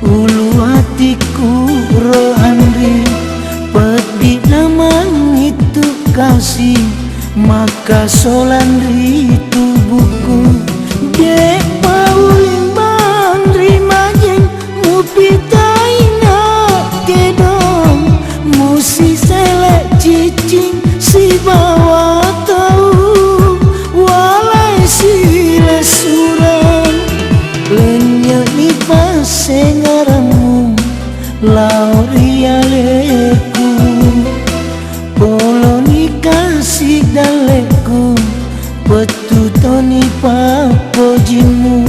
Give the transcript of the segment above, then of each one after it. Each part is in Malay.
ulu hatiku rohani. Pedih namang itu kasih, maka solandri tubuhku. Dek pauling bandri majeng mupitai nak kedong, musi selek cicing si bawa tahu, walai si lesuran. Lenya ni pasengaramu laurialeku, polo ni kasih daleku, petutoni papojimu.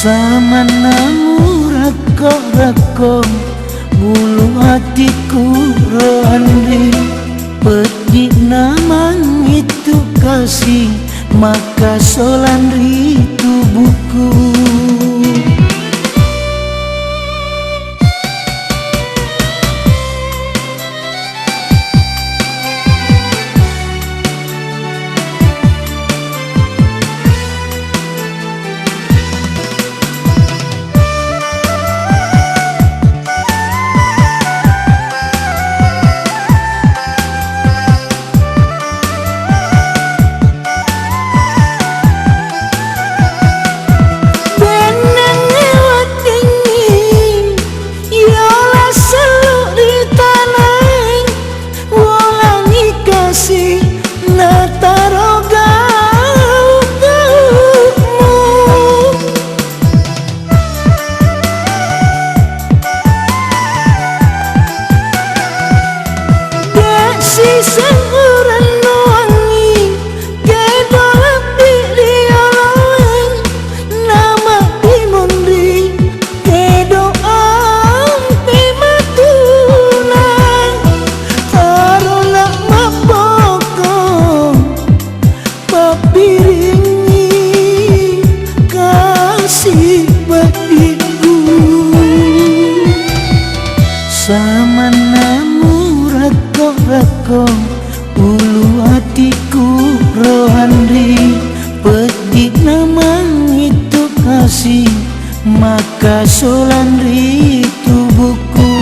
Samanamu rakok-rakok bulu hatiku rohani. Pedih namang itu kasih, maka solandri tubuhku. Samanamu rakok-rakok ulu hatiku rohani. Pedih namang itu kasih, maka solandri tubuhku.